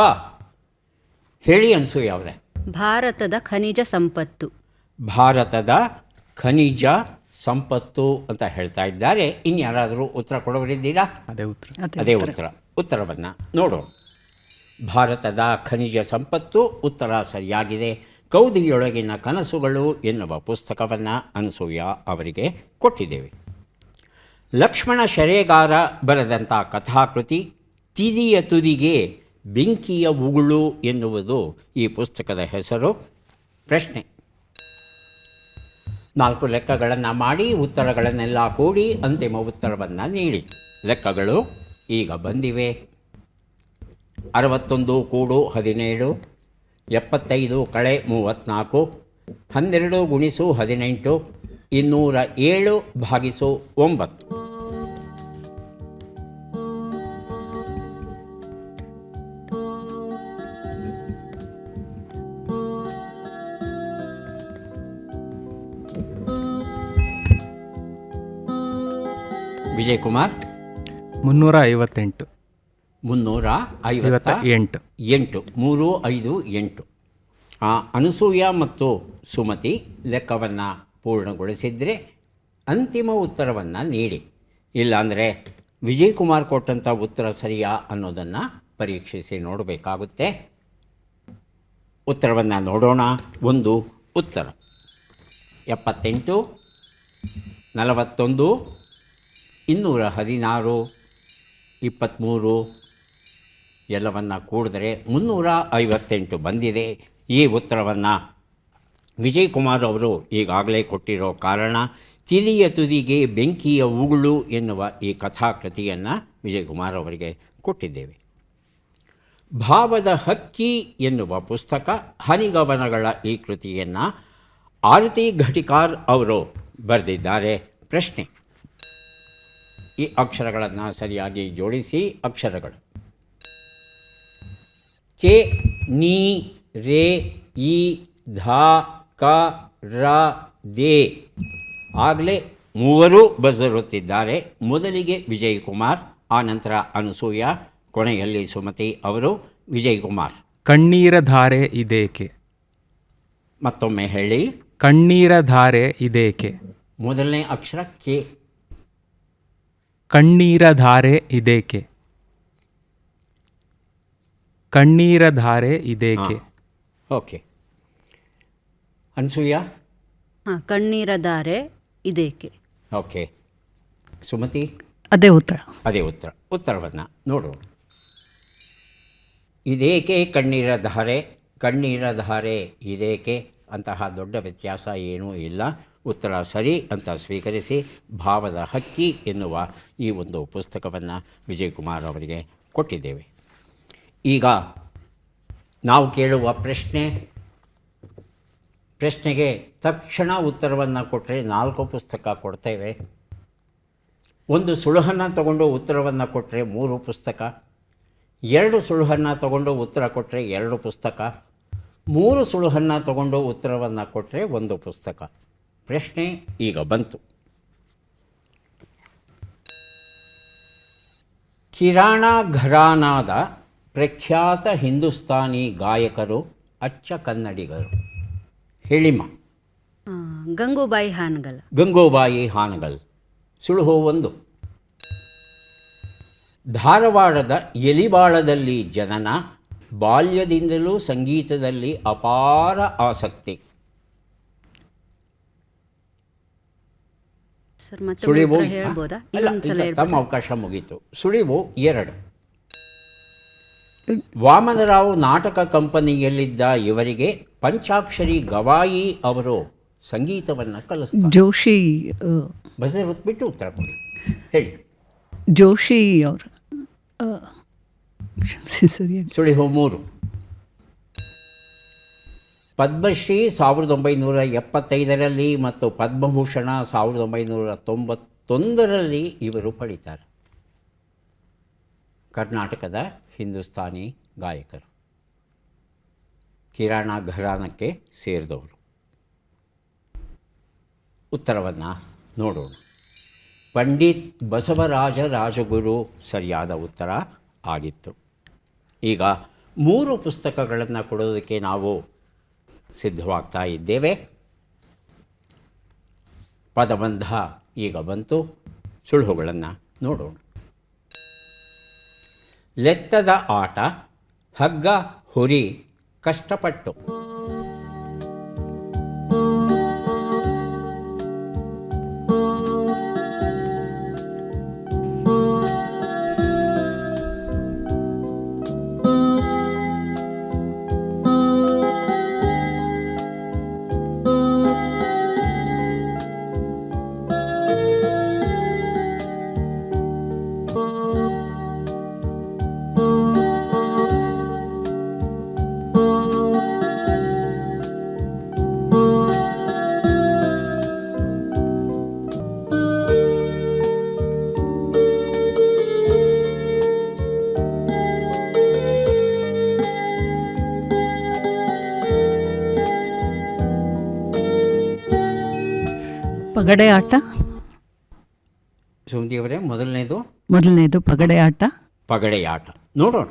ಹೇಳಿ ಅನ್ಸೂಯ ಅವರೇ. ಭಾರತದ ಖನಿಜ ಸಂಪತ್ತು. ಭಾರತದ ಖನಿಜ ಸಂಪತ್ತು ಅಂತ ಹೇಳ್ತಾ ಇದ್ದಾರೆ. ಇನ್ಯಾರಾದರೂ ಉತ್ತರ ಕೊಡೋರಿದ್ದೀರಾ? ಅದೇ ಉತ್ತರ. ಅದೇ ಉತ್ತರ. ಉತ್ತರವನ್ನು ನೋಡೋಣ. ಭಾರತದ ಖನಿಜ ಸಂಪತ್ತು ಉತ್ತರ ಸರಿಯಾಗಿದೆ. ಕೌದಿಯೊಳಗಿನ ಕನಸುಗಳು ಎನ್ನುವ ಪುಸ್ತಕವನ್ನು ಅನಸೂಯ ಅವರಿಗೆ ಕೊಟ್ಟಿದ್ದೇವೆ. ಲಕ್ಷ್ಮಣ ಶರೇಗಾರ ಬರೆದಂಥ ಕಥಾಕೃತಿ ತಿದಿಯ ತುದಿಗೆ ಬೆಂಕಿಯ ಉಗುಳು ಎನ್ನುವುದು ಈ ಪುಸ್ತಕದ ಹೆಸರು. ಪ್ರಶ್ನೆ, 4 ಲೆಕ್ಕಗಳನ್ನು ಮಾಡಿ ಉತ್ತರಗಳನ್ನೆಲ್ಲ ಕೂಡಿ ಅಂತಿಮ ಉತ್ತರವನ್ನು ನೀಡಿ. ಲೆಕ್ಕಗಳು ಈಗ ಬಂದಿವೆ. 61 ಕೂಡು 17, 75 ಕಳೆ 34, 12 ಗುಣಿಸು 18, 207 ಭಾಗಿಸು 9. ವಿಜಯಕುಮಾರ್. 358. 358. 3, 5, 8. ಅನಸೂಯ ಮತ್ತು ಸುಮತಿ ಲೆಕ್ಕವನ್ನು ಪೂರ್ಣಗೊಳಿಸಿದರೆ ಅಂತಿಮ ಉತ್ತರವನ್ನು ನೀಡಿ. ಇಲ್ಲಾಂದರೆ ವಿಜಯ್ ಕುಮಾರ್ ಕೊಟ್ಟಂಥ ಉತ್ತರ ಸರಿಯಾ ಅನ್ನೋದನ್ನು ಪರೀಕ್ಷಿಸಿ ನೋಡಬೇಕಾಗುತ್ತೆ. ಉತ್ತರವನ್ನು ನೋಡೋಣ. ಒಂದು ಉತ್ತರ 78, 41, 216, 23 ಎಲ್ಲವನ್ನು ಕೂಡಿದ್ರೆ 358 ಬಂದಿದೆ. ಈ ಉತ್ತರವನ್ನು ವಿಜಯ್ ಕುಮಾರ್ ಅವರು ಈಗಾಗಲೇ ಕೊಟ್ಟಿರೋ ಕಾರಣ ತಿರಿಯ ತುದಿಗೆ ಬೆಂಕಿಯ ಉಗುಳು ಎನ್ನುವ ಈ ಕಥಾಕೃತಿಯನ್ನು ವಿಜಯ್ ಕುಮಾರ್ ಅವರಿಗೆ ಕೊಟ್ಟಿದ್ದೇವೆ. ಭಾವದ ಹಕ್ಕಿ ಎನ್ನುವ ಪುಸ್ತಕ ಹನಿಗವನಗಳ ಈ ಕೃತಿಯನ್ನು ಆರತಿ ಘಟಿಕಾರ್ ಅವರು ಬರೆದಿದ್ದಾರೆ. ಪ್ರಶ್ನೆ: ಈ ಅಕ್ಷರಗಳನ್ನು ಸರಿಯಾಗಿ ಜೋಡಿಸಿ. ಅಕ್ಷರಗಳು ಕೆ, ನೀ, ರೇ, ಈ, ಧ, ಕ, ರ, ದೇ. ಆಗಲೇ ಮೂವರೂ ಬಸರುತ್ತಿದ್ದಾರೆ. ಮೊದಲಿಗೆ ವಿಜಯ್ ಕುಮಾರ್, ಆನಂತರ ಅನಸೂಯ, ಕೊನೆಯಲ್ಲಿ ಸುಮತಿ ಅವರು. ವಿಜಯ್ ಕುಮಾರ್. ಕಣ್ಣೀರ ಧಾರೆ ಇದೇಕೆ. ಮತ್ತೊಮ್ಮೆ ಹೇಳಿ. ಕಣ್ಣೀರ ಧಾರೆ ಇದೇಕೆ. ಮೊದಲನೇ ಅಕ್ಷರ ಕೆ. ಕಣ್ಣೀರ ಧಾರೆ ಇದೇಕೆ. ಕಣ್ಣೀರ ಧಾರೆ ಇದೇಕೆ. ಓಕೆ. ಅನಸೂಯ. ಕಣ್ಣೀರ ಧಾರೆ ಇದೇಕೆ. ಓಕೆ. ಸುಮತಿ. ಅದೇ ಉತ್ತರ. ಅದೇ ಉತ್ತರ. ಉತ್ತರವನ್ನು ನೋಡೋಣ. ಇದೇಕೆ ಕಣ್ಣೀರ ಧಾರೆ, ಕಣ್ಣೀರ ಧಾರೆ ಇದೇಕೆ ಅಂತಹ ದೊಡ್ಡ ವ್ಯತ್ಯಾಸ ಏನೂ ಇಲ್ಲ. ಉತ್ತರ ಸರಿ ಅಂತ ಸ್ವೀಕರಿಸಿ ಭಾವದ ಹಕ್ಕಿ ಎನ್ನುವ ಈ ಒಂದು ಪುಸ್ತಕವನ್ನು ವಿಜಯ್ ಕುಮಾರ್ ಅವರಿಗೆ ಕೊಟ್ಟಿದ್ದೇವೆ. ಈಗ ನಾವು ಕೇಳುವ ಪ್ರಶ್ನೆಗೆ ತಕ್ಷಣ ಉತ್ತರವನ್ನು ಕೊಟ್ಟರೆ 4 ಪುಸ್ತಕ ಕೊಡ್ತೇವೆ. ಒಂದು ಸುಳುಹನ್ನು ತಗೊಂಡು ಉತ್ತರವನ್ನು ಕೊಟ್ಟರೆ 3 ಪುಸ್ತಕ, 2 ಸುಳುಹನ್ನು ತಗೊಂಡು ಉತ್ತರ ಕೊಟ್ಟರೆ 2 ಪುಸ್ತಕ, 3 ಸುಳುಹನ್ನು ತಗೊಂಡು ಉತ್ತರವನ್ನು ಕೊಟ್ಟರೆ 1 ಪುಸ್ತಕ. ಪ್ರಶ್ನೆ ಈಗ ಬಂತು. ಕಿರಾಣ ಘರಾನಾದ ಪ್ರಖ್ಯಾತ ಹಿಂದೂಸ್ತಾನಿ ಗಾಯಕರು, ಅಚ್ಚ ಕನ್ನಡಿಗರು. ಹೇಳಿಮ್ಮ. ಗಂಗೂಬಾಯಿ ಹಾನಗಲ್. ಗಂಗೂಬಾಯಿ ಹಾನಗಲ್. ಸುಳುಹು 1. ಧಾರವಾಡದ ಎಲಿಬಾಳದಲ್ಲಿ ಜನನ, ಬಾಲ್ಯದಿಂದಲೂ ಸಂಗೀತದಲ್ಲಿ ಅಪಾರ ಆಸಕ್ತಿ. ಸರ್ ಮತ್ತೆ ಸುಳಿವು ಹೇಳ್ಬೋದಾ? ತಮ್ಮ ಅವಕಾಶ ಮುಗೀತು. ಸುಳಿವು 2. ವಾಮನರಾವ್ ನಾಟಕ ಕಂಪನಿಯಲ್ಲಿದ್ದ ಇವರಿಗೆ ಪಂಚಾಕ್ಷರಿ ಗವಾಯಿ ಅವರು ಸಂಗೀತವನ್ನು ಕಲಿಸ್ತಾರೆ. ಜೋಶಿ. ಬಜರ್ ಹೊತ್ಬಿಟ್ಟು ಉತ್ತರ ಕೊಡಿ. ಹೇಳಿ. ಜೋಶಿ ಅವರು. ಸರಿಯಾಗಿ. ಸುಳಿವು 3. ಪದ್ಮಶ್ರೀ 1975ರಲ್ಲಿ ಮತ್ತು ಪದ್ಮಭೂಷಣ 1991ರಲ್ಲಿ ಇವರು ಪಡೀತಾರೆ. ಕರ್ನಾಟಕದ ಹಿಂದೂಸ್ತಾನಿ ಗಾಯಕರು, ಕಿರಾಣ ಘರಾನಕ್ಕೆ ಸೇರಿದವರು. ಉತ್ತರವನ್ನು ನೋಡೋಣ. ಪಂಡಿತ್ ಬಸವರಾಜ ರಾಜಗುರು ಸರಿಯಾದ ಉತ್ತರ ಆಗಿತ್ತು. ಈಗ 3 ಪುಸ್ತಕಗಳನ್ನು ಕೊಡೋದಕ್ಕೆ ನಾವು ಸಿದ್ಧವಾಗ್ತಾ ಇದ್ದೇವೆ. ಪದಬಂಧ ಈಗ ಬಂತು. ಸುಳುಹುಗಳನ್ನು ನೋಡೋಣ. ಲೆತ್ತದ ಆಟ, ಹಗ್ಗ ಹುರಿ, ಕಷ್ಟಪಟ್ಟು. ಪಗಡೆ ಆಟ. ಸುಮತಿಯವರೇ, ಮೊದಲನೇದು ಪಗಡೆ ಆಟ. ಪಗಡೆಯಾಟ. ನೋಡೋಣ.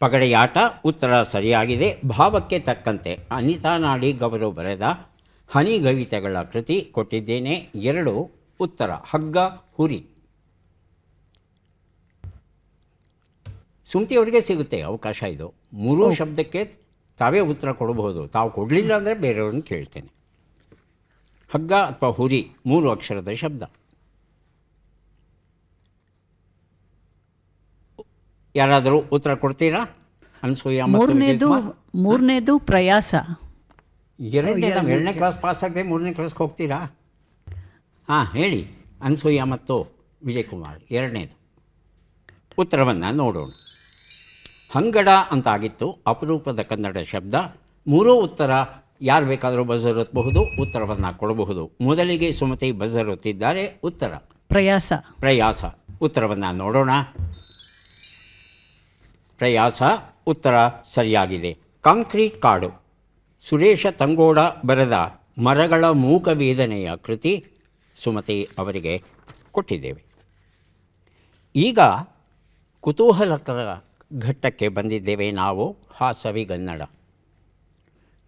ಪಗಡೆಯಾಟ ಉತ್ತರ ಸರಿಯಾಗಿದೆ. ಭಾವಕ್ಕೆ ತಕ್ಕಂತೆ ಅನಿತಾ ನಾಡಿಗ್ ಅವರು ಬರೆದ ಹನಿಗವಿತೆಗಳ ಕೃತಿ ಕೊಟ್ಟಿದ್ದೇನೆ. 2 ಉತ್ತರ. ಹಗ್ಗ ಹುರಿ. ಸುಮತಿಯವರಿಗೆ ಸಿಗುತ್ತೆ ಅವಕಾಶ ಇದು. 3 ಶಬ್ದಕ್ಕೆ ತಾವೇ ಉತ್ತರ ಕೊಡಬಹುದು. ತಾವು ಕೊಡಲಿಲ್ಲ ಅಂದರೆ ಬೇರೆಯವ್ರನ್ನ ಕೇಳ್ತೇನೆ. ಹಗ್ಗ ಅಥವಾ ಹುರಿ 3 ಅಕ್ಷರದ ಶಬ್ದ. ಯಾರಾದರೂ ಉತ್ತರ ಕೊಡ್ತೀರಾ? ಅನಸೂಯ ಮತ್ತು ವಿಜಯಕುಮಾರ್. ಮೂರನೇದು ಪ್ರಯಾಸ. ಎರಡನೇ ಕ್ಲಾಸ್ ಪಾಸ್ ಆಗದೆ 3ನೇ ಕ್ಲಾಸ್ಗೆ ಹೋಗ್ತೀರಾ? ಹಾಂ, ಹೇಳಿ ಅನಸೂಯ ಮತ್ತು ವಿಜಯಕುಮಾರ್. 2ನೇದು ಉತ್ತರವನ್ನು ನೋಡೋಣ. ಹಂಗಡ ಅಂತಾಗಿತ್ತು, ಅಪರೂಪದ ಕನ್ನಡ ಶಬ್ದ. 3 ಉತ್ತರ. ಯಾರು ಬೇಕಾದರೂ ಬಜರ್ ಒತ್ತಬಹುದು, ಉತ್ತರವನ್ನು ಕೊಡಬಹುದು. ಮೊದಲಿಗೆ ಸುಮತಿ ಬಜರ್ ಒತ್ತಿದ್ದಾರೆ. ಉತ್ತರ ಪ್ರಯಾಸ. ಉತ್ತರವನ್ನು ನೋಡೋಣ. ಪ್ರಯಾಸ ಉತ್ತರ ಸರಿಯಾಗಿದೆ. ಕಾಂಕ್ರೀಟ್ ಕಾಡು, ಸುರೇಶ ತಂಗೋಡ ಬರೆದ ಮರಗಳ ಮೂಕವೇದನೆಯ ಕೃತಿ ಸುಮತಿ ಅವರಿಗೆ ಕೊಟ್ಟಿದ್ದೇವೆ. ಈಗ ಕುತೂಹಲಕರ ಘಟ್ಟಕ್ಕೆ ಬಂದಿದ್ದೇವೆ ನಾವು. ಹಾಸವಿಗನ್ನಡ.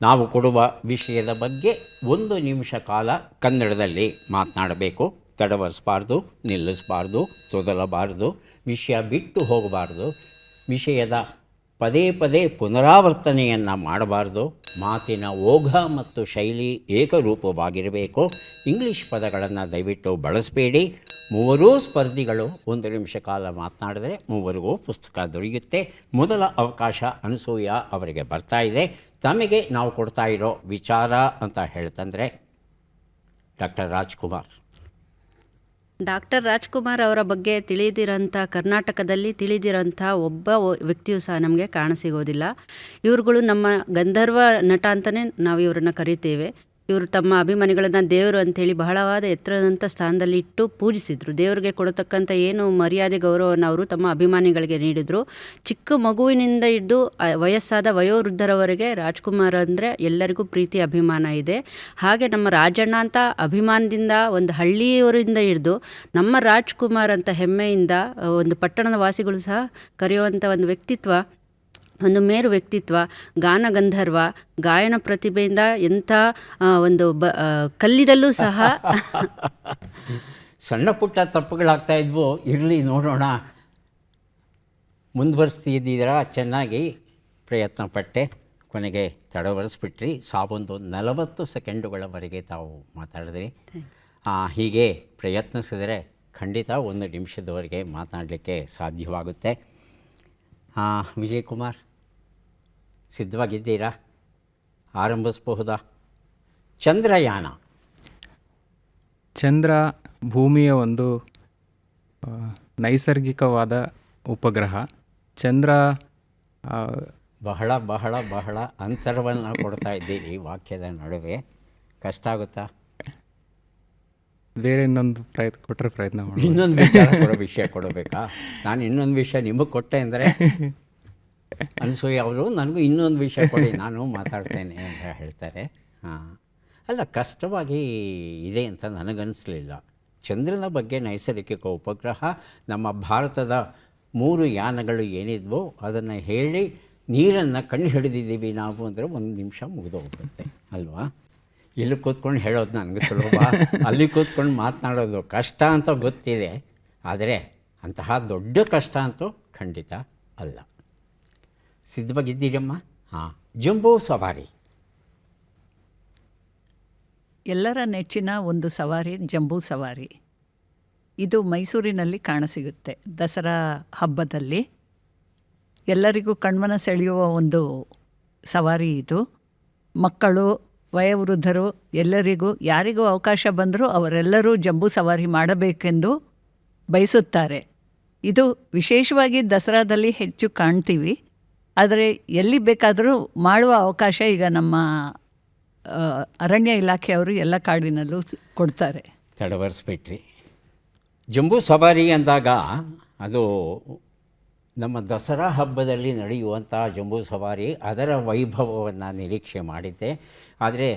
ನಾವು ಕೊಡುವ ವಿಷಯದ ಬಗ್ಗೆ 1 ನಿಮಿಷ ಕಾಲ ಕನ್ನಡದಲ್ಲಿ ಮಾತನಾಡಬೇಕು. ತಡವರಿಸಬಾರ್ದು, ನಿಲ್ಲಿಸಬಾರ್ದು, ತೊದಲಬಾರ್ದು, ವಿಷಯ ಬಿಟ್ಟು ಹೋಗಬಾರ್ದು, ವಿಷಯದ ಪದೇ ಪದೇ ಪುನರಾವರ್ತನೆಯನ್ನು ಮಾಡಬಾರ್ದು. ಮಾತಿನ ಓಘ ಮತ್ತು ಶೈಲಿ ಏಕರೂಪವಾಗಿರಬೇಕು. ಇಂಗ್ಲೀಷ್ ಪದಗಳನ್ನು ದಯವಿಟ್ಟು ಬಳಸಬೇಡಿ. 3 ಸ್ಪರ್ಧಿಗಳು 1 ನಿಮಿಷ ಕಾಲ ಮಾತನಾಡಿದರೆ 3ರಿಗೂ ಪುಸ್ತಕ ದೊರೆಯುತ್ತೆ. ಮೊದಲ ಅವಕಾಶ ಅನಸೂಯ ಅವರಿಗೆ ಬರ್ತಾ ಇದೆ. ತಮಗೆ ನಾವು ಕೊಡ್ತಾ ಇರೋ ವಿಚಾರ ಅಂತ ಹೇಳ್ತಂದರೆ ಡಾಕ್ಟರ್ ರಾಜ್ಕುಮಾರ್. ಡಾಕ್ಟರ್ ರಾಜ್ಕುಮಾರ್ ಅವರ ಬಗ್ಗೆ ಕರ್ನಾಟಕದಲ್ಲಿ ತಿಳಿದಿರೋಂಥ ಒಬ್ಬ ವ್ಯಕ್ತಿಯೂ ಸಹ ನಮಗೆ ಕಾಣಸಿಗೋದಿಲ್ಲ. ಇವ್ರುಗಳು ನಮ್ಮ ಗಂಧರ್ವ ನಟ ಅಂತಲೇ ನಾವು ಇವರನ್ನು ಕರಿತೇವೆ. ಇವರು ತಮ್ಮ ಅಭಿಮಾನಿಗಳನ್ನು ದೇವರು ಅಂಥೇಳಿ ಬಹಳವಾದ ಎತ್ತರದಂಥ ಸ್ಥಾನದಲ್ಲಿ ಇಟ್ಟು ಪೂಜಿಸಿದರು. ದೇವರಿಗೆ ಕೊಡತಕ್ಕಂಥ ಏನು ಮರ್ಯಾದೆ ಗೌರವವನ್ನು ಅವರು ತಮ್ಮ ಅಭಿಮಾನಿಗಳಿಗೆ ನೀಡಿದರು. ಚಿಕ್ಕ ಮಗುವಿನಿಂದ ಹಿಡಿದು ವಯಸ್ಸಾದ ವಯೋವೃದ್ಧರವರೆಗೆ ರಾಜ್ಕುಮಾರ್ ಅಂದರೆ ಎಲ್ಲರಿಗೂ ಪ್ರೀತಿ ಅಭಿಮಾನ ಇದೆ. ಹಾಗೆ ನಮ್ಮ ರಾಜಣ್ಣ ಅಂತ ಅಭಿಮಾನದಿಂದ ಒಂದು ಹಳ್ಳಿಯವರಿಂದ ಹಿಡಿದು ನಮ್ಮ ರಾಜ್ಕುಮಾರ್ ಅಂತ ಹೆಮ್ಮೆಯಿಂದ ಒಂದು ಪಟ್ಟಣದ ವಾಸಿಗಳು ಸಹ ಕರೆಯುವಂಥ ಒಂದು ವ್ಯಕ್ತಿತ್ವ, ಒಂದು ಮೇರು ವ್ಯಕ್ತಿತ್ವ, ಗಾನಗಂಧರ್ವ, ಗಾಯನ ಪ್ರತಿಭೆಯಿಂದ ಎಂಥ ಒಂದು ಕಲ್ಲಿದಲ್ಲೂ ಸಹ ಸಣ್ಣ ಪುಟ್ಟ ತಪ್ಪುಗಳಾಗ್ತಾ ಇದ್ವು. ಇರಲಿ, ನೋಡೋಣ. ಮುಂದುವರಿಸ್ತಿದ್ದೀರಾ, ಚೆನ್ನಾಗಿ ಪ್ರಯತ್ನ ಪಟ್ಟೆ, ಕೊನೆಗೆ ತಡವರಿಸ್ಬಿಟ್ರಿ. ಸಾವೊಂದು 40 ಸೆಕೆಂಡುಗಳವರೆಗೆ ತಾವು ಮಾತಾಡಿದ್ರಿ. ಹೀಗೆ ಪ್ರಯತ್ನಿಸಿದರೆ ಖಂಡಿತ 1 ನಿಮಿಷದವರೆಗೆ ಮಾತನಾಡಲಿಕ್ಕೆ ಸಾಧ್ಯವಾಗುತ್ತೆ. ವಿಜಯಕುಮಾರ್, ಸಿದ್ಧವಾಗಿದ್ದೀರಾ? ಆರಂಭಿಸಬಹುದಾ? ಚಂದ್ರಯಾನ. ಚಂದ್ರ ಭೂಮಿಯ ಒಂದು ನೈಸರ್ಗಿಕವಾದ ಉಪಗ್ರಹ. ಚಂದ್ರ ಬಹಳ ಬಹಳ ಬಹಳ ಅಂತರವನ್ನು ಕೊಡ್ತಾ ಇದ್ದೀರಿ ವಾಕ್ಯದ ನಡುವೆ. ಕಷ್ಟ ಆಗುತ್ತಾ? ಬೇರೆ ಇನ್ನೊಂದು ಕೊಟ್ಟರೆ ಪ್ರಯತ್ನ ಮಾಡಿ. ಇನ್ನೊಂದು ವಿಷಯ ಕೊಡಬೇಕಾ? ನಾನು ಇನ್ನೊಂದು ವಿಷಯ ನಿಮಗೆ ಕೊಟ್ಟೆ ಅಂದರೆ ಅನಸೂಯ ಅವರು ನನಗೂ ಇನ್ನೊಂದು ವಿಷಯ ಕೊಡಿ, ನಾನು ಮಾತಾಡ್ತೇನೆ ಅಂತ ಹೇಳ್ತಾರೆ. ಅಲ್ಲ, ಕಷ್ಟವಾಗಿ ಇದೆ ಅಂತ ನನಗನ್ನಿಸಲಿಲ್ಲ. ಚಂದ್ರನ ಬಗ್ಗೆ ನೈಸರ್ಗಿಕ ಉಪಗ್ರಹ, ನಮ್ಮ ಭಾರತದ 3 ಯಾನಗಳು ಏನಿದ್ವೋ ಅದನ್ನು ಹೇಳಿ ನೀರನ್ನು ಕಂಡು ಹಿಡಿದಿದ್ದೀವಿ ನಾವು ಅಂದರೆ 1 ನಿಮಿಷ ಮುಗಿದು ಹೋಗುತ್ತೆ ಅಲ್ವಾ? ಇಲ್ಲಿ ಕೂತ್ಕೊಂಡು ಹೇಳೋದು ನನಗೆ ಸುಲಭ, ಅಲ್ಲಿ ಕೂತ್ಕೊಂಡು ಮಾತನಾಡೋದು ಕಷ್ಟ ಅಂತ ಗೊತ್ತಿದೆ. ಆದರೆ ಅಂತಹ ದೊಡ್ಡ ಕಷ್ಟ ಅಂತೂ ಖಂಡಿತ ಅಲ್ಲ. ಸಿದ್ಧವಾಗಿದ್ದೀರಮ್ಮ? ಜಂಬೂ ಸವಾರಿ. ಎಲ್ಲರ ನೆಚ್ಚಿನ ಒಂದು ಸವಾರಿ ಜಂಬೂ ಸವಾರಿ. ಇದು ಮೈಸೂರಿನಲ್ಲಿ ಕಾಣಸಿಗುತ್ತೆ. ದಸರಾ ಹಬ್ಬದಲ್ಲಿ ಎಲ್ಲರಿಗೂ ಕಣ್ಮನ ಸೆಳೆಯುವ ಒಂದು ಸವಾರಿ ಇದು. ಮಕ್ಕಳು, ವಯೋವೃದ್ಧರು ಎಲ್ಲರಿಗೂ, ಯಾರಿಗೂ ಅವಕಾಶ ಬಂದರೂ ಅವರೆಲ್ಲರೂ ಜಂಬೂ ಸವಾರಿ ಮಾಡಬೇಕೆಂದು ಬಯಸುತ್ತಾರೆ. ಇದು ವಿಶೇಷವಾಗಿ ದಸರಾದಲ್ಲಿ ಹೆಚ್ಚು ಕಾಣ್ತೀವಿ. ಆದರೆ ಎಲ್ಲಿ ಬೇಕಾದರೂ ಮಾಡುವ ಅವಕಾಶ ಈಗ ನಮ್ಮ ಅರಣ್ಯ ಇಲಾಖೆಯವರು ಎಲ್ಲ ಕಾಡಿನಲ್ಲೂ ಕೊಡ್ತಾರೆ. ತಡವರಿಸ್ಬಿಟ್ರಿ. ಜಂಬೂ ಸವಾರಿ ಅಂದಾಗ ಅದು ನಮ್ಮ ದಸರಾ ಹಬ್ಬದಲ್ಲಿ ನಡೆಯುವಂಥ ಜಂಬೂ ಸವಾರಿ, ಅದರ ವೈಭವವನ್ನು ನಿರೀಕ್ಷೆ ಮಾಡಿದ್ದೆ. ಆದರೆ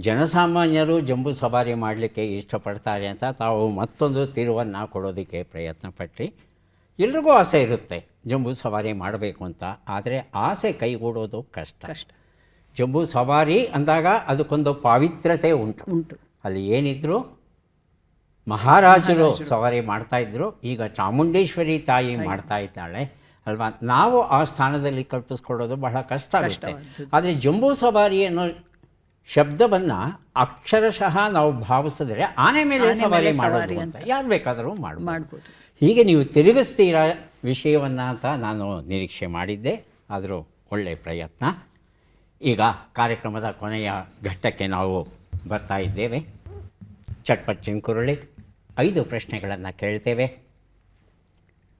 ಜನಸಾಮಾನ್ಯರು ಜಂಬೂ ಸವಾರಿ ಮಾಡಲಿಕ್ಕೆ ಇಷ್ಟಪಡ್ತಾರೆ ಅಂತ ತಾವು ಮತ್ತೊಂದು ತಿರುವನ್ನು ಕೊಡೋದಕ್ಕೆ ಪ್ರಯತ್ನ ಪಟ್ರಿ. ಎಲ್ರಿಗೂ ಆಸೆ ಇರುತ್ತೆ ಜಂಬೂ ಸವಾರಿ ಮಾಡಬೇಕು ಅಂತ, ಆದರೆ ಆಸೆ ಕೈಗೂಡೋದು ಕಷ್ಟ. ಜಂಬೂ ಸವಾರಿ ಅಂದಾಗ ಅದಕ್ಕೊಂದು ಪಾವಿತ್ರ್ಯತೆ ಉಂಟು. ಅಲ್ಲಿ ಏನಿದ್ರು ಮಹಾರಾಜರು ಸವಾರಿ ಮಾಡ್ತಾಯಿದ್ರು, ಈಗ ಚಾಮುಂಡೇಶ್ವರಿ ತಾಯಿ ಮಾಡ್ತಾ ಇದ್ದಾಳೆ ಅಲ್ವಾ. ನಾವು ಆ ಸ್ಥಾನದಲ್ಲಿ ಕಲ್ಪಿಸ್ಕೊಳ್ಳೋದು ಬಹಳ ಕಷ್ಟ ಆಗುತ್ತೆ. ಆದರೆ ಜಂಬೂ ಸವಾರಿ ಅನ್ನೋ ಶಬ್ದವನ್ನು ಅಕ್ಷರಶಃ ನಾವು ಭಾವಿಸಿದ್ರೆ ಆನೆ ಮೇಲೆ ಸವಾರಿ ಮಾಡೋದು ಅಂತ ಯಾರು ಬೇಕಾದರೂ ಮಾಡ್ಬೋದು. ಹೀಗೆ ನೀವು ತಿರುಗಿಸ್ತೀರ ವಿಷಯವನ್ನು ಅಂತ ನಾನು ನಿರೀಕ್ಷೆ ಮಾಡಿದ್ದೆ, ಆದರೂ ಒಳ್ಳೆಯ ಪ್ರಯತ್ನ. ಈಗ ಕಾರ್ಯಕ್ರಮದ ಕೊನೆಯ ಘಟ್ಟಕ್ಕೆ ನಾವು ಬರ್ತಾ ಇದ್ದೇವೆ. ಚಟ್ಪಟ್ ಚಿಂಕುರುಳಿ 5 ಪ್ರಶ್ನೆಗಳನ್ನು ಕೇಳ್ತೇವೆ.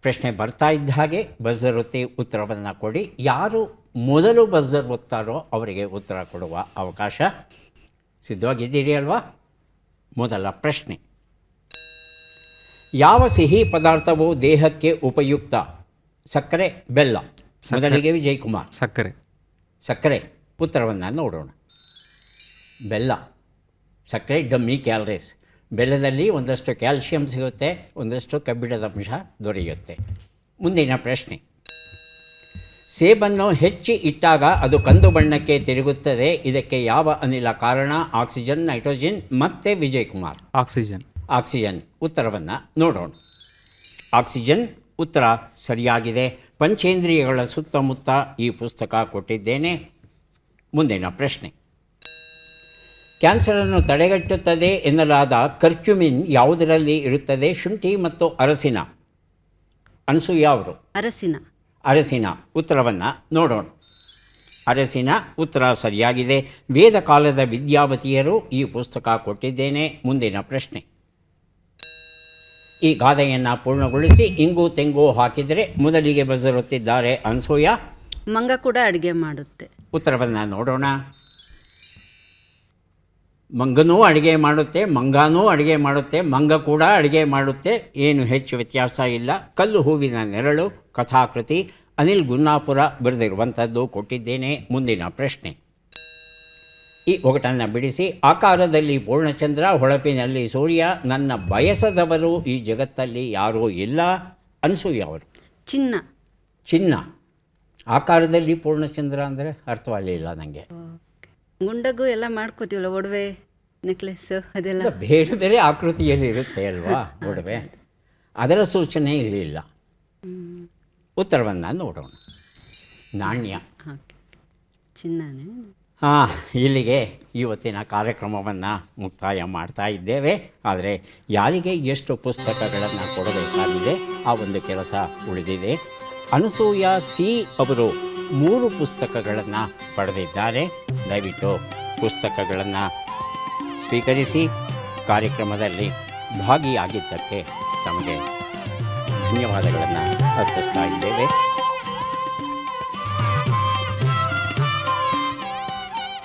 ಪ್ರಶ್ನೆ ಬರ್ತಾ ಇದ್ದ ಹಾಗೆ ಬಜರ್ ಒತ್ತಿ ಉತ್ತರವನ್ನು ಕೊಡಿ. ಯಾರು ಮೊದಲು ಬಜರ್ ಒತ್ತಾರೋ ಅವರಿಗೆ ಉತ್ತರ ಕೊಡುವ ಅವಕಾಶ. ಸಿದ್ಧವಾಗಿದ್ದೀರಿ ಅಲ್ವಾ? ಮೊದಲ ಪ್ರಶ್ನೆ, ಯಾವ ಸಿಹಿ ಪದಾರ್ಥವು ದೇಹಕ್ಕೆ ಉಪಯುಕ್ತ? ಸಕ್ಕರೆ, ಬೆಲ್ಲ? ಮೊದಲಿಗೆ ವಿಜಯ್ ಕುಮಾರ್. ಸಕ್ಕರೆ ಉತ್ತರವನ್ನು ನೋಡೋಣ. ಬೆಲ್ಲ. ಸಕ್ಕರೆ ಡಮ್ಮಿ ಕ್ಯಾಲರೀಸ್. ಬೆಲ್ಲದಲ್ಲಿ ಒಂದಷ್ಟು ಕ್ಯಾಲ್ಶಿಯಂ ಸಿಗುತ್ತೆ, ಒಂದಷ್ಟು ಕಬ್ಬಿಣದ ಅಂಶ ದೊರೆಯುತ್ತೆ. ಮುಂದಿನ ಪ್ರಶ್ನೆ, ಸೇಬನ್ನು ಹೆಚ್ಚಿ ಇಟ್ಟಾಗ ಅದು ಕಂದು ಬಣ್ಣಕ್ಕೆ ತಿರುಗುತ್ತದೆ. ಇದಕ್ಕೆ ಯಾವ ಅನಿಲ ಕಾರಣ? Oxygen, nitrogen? ಮತ್ತೆ ವಿಜಯ್ ಕುಮಾರ್. ಆಕ್ಸಿಜನ್ ಉತ್ತರವನ್ನು ನೋಡೋಣ. ಆಕ್ಸಿಜನ್ ಉತ್ತರ ಸರಿಯಾಗಿದೆ. ಪಂಚೇಂದ್ರಿಯಗಳ ಸುತ್ತಮುತ್ತ ಈ ಪುಸ್ತಕ ಕೊಟ್ಟಿದ್ದೇನೆ. ಮುಂದಿನ ಪ್ರಶ್ನೆ, ಕ್ಯಾನ್ಸರನ್ನು ತಡೆಗಟ್ಟುತ್ತದೆ ಎನ್ನಲಾದ ಕರ್ಕ್ಯುಮಿನ್ ಯಾವುದರಲ್ಲಿ ಇರುತ್ತದೆ? ಶುಂಠಿ ಮತ್ತು ಅರಸಿನ? ಅನಸೂಯ ಅವರು. ಅರಸಿನ ಉತ್ತರವನ್ನು ನೋಡೋಣ. ಅರಸಿನ ಉತ್ತರ ಸರಿಯಾಗಿದೆ. ವೇದ ಕಾಲದ ವಿದ್ಯಾವತಿಯರು ಈ ಪುಸ್ತಕ ಕೊಟ್ಟಿದ್ದೇನೆ. ಮುಂದಿನ ಪ್ರಶ್ನೆ, ಈ ಗಾದೆಯನ್ನು ಪೂರ್ಣಗೊಳಿಸಿ. ಇಂಗು ತೆಂಗು ಹಾಕಿದರೆ ಮೊದಲಿಗೆ ಬಜರುತ್ತಿದ್ದಾರೆ ಅನಸೂಯ. ಮಂಗ ಕೂಡ ಅಡುಗೆ ಮಾಡುತ್ತೆ. ಉತ್ತರವನ್ನು ನೋಡೋಣ. ಮಂಗನೂ ಅಡುಗೆ ಮಾಡುತ್ತೆ, ಮಂಗಾನೂ ಅಡುಗೆ ಮಾಡುತ್ತೆ, ಮಂಗ ಕೂಡ ಅಡುಗೆ ಮಾಡುತ್ತೆ, ಏನು ಹೆಚ್ಚು ವ್ಯತ್ಯಾಸ ಇಲ್ಲ. ಕಲ್ಲು ಹೂವಿನ ನೆರಳು ಕಥಾಕೃತಿ ಅನಿಲ್ ಗುನ್ನಾಪುರ ಬರೆದಿರುವಂಥದ್ದು ಕೊಟ್ಟಿದ್ದೇನೆ. ಮುಂದಿನ ಪ್ರಶ್ನೆ, ಈ ಒಗಟನ್ನು ಬಿಡಿಸಿ. ಆಕಾರದಲ್ಲಿ ಪೂರ್ಣಚಂದ್ರ, ಹೊಳಪಿನಲ್ಲಿ ಸೂರ್ಯ, ನನ್ನ ಬಯಸದವರು ಈ ಜಗತ್ತಲ್ಲಿ ಯಾರೂ ಇಲ್ಲ. ಅನಸೂಯ ಅವರು. ಚಿನ್ನ. ಆಕಾರದಲ್ಲಿ ಪೂರ್ಣಚಂದ್ರ ಅಂದರೆ ಅರ್ಥವಾಗಲಿಲ್ಲ ನನಗೆ. ಗುಂಡಗು ಎಲ್ಲ ಮಾಡ್ಕೋತೀವಲ್ಲ, ಒಡವೆ, ನೆಕ್ಲೆಸ್, ಅದೆಲ್ಲ ಬೇರೆ ಬೇರೆ ಆಕೃತಿಯಲ್ಲಿ ಇರುತ್ತೆ ಅಲ್ವಾ ಒಡವೆ, ಅದರ ಸೂಚನೆ ಇರಲಿಲ್ಲ. ಉತ್ತರವನ್ನು ನೋಡೋಣ. ನಾಣ್ಯ. ಚಿನ್ನನೇ. ಇಲ್ಲಿಗೆ ಇವತ್ತಿನ ಕಾರ್ಯಕ್ರಮವನ್ನು ಮುಕ್ತಾಯ ಮಾಡ್ತಾ ಇದ್ದೇವೆ. ಆದರೆ ಯಾರಿಗೆ ಎಷ್ಟು ಪುಸ್ತಕಗಳನ್ನು ಕೊಡಬೇಕಾಗಿದೆ ಆ ಒಂದು ಕೆಲಸ ಉಳಿದಿದೆ. ಅನಸೂಯ ಸಿ ಅವರು 3 ಪುಸ್ತಕಗಳನ್ನು ಪಡೆದಿದ್ದಾರೆ. ದಯವಿಟ್ಟು ಪುಸ್ತಕಗಳನ್ನು ಸ್ವೀಕರಿಸಿ ಕಾರ್ಯಕ್ರಮದಲ್ಲಿ ಭಾಗಿಯಾಗಿದ್ದಕ್ಕೆ ತಮಗೆ ಧನ್ಯವಾದಗಳನ್ನು ಅರ್ಪಿಸ್ತಾ ಇದ್ದೇವೆ.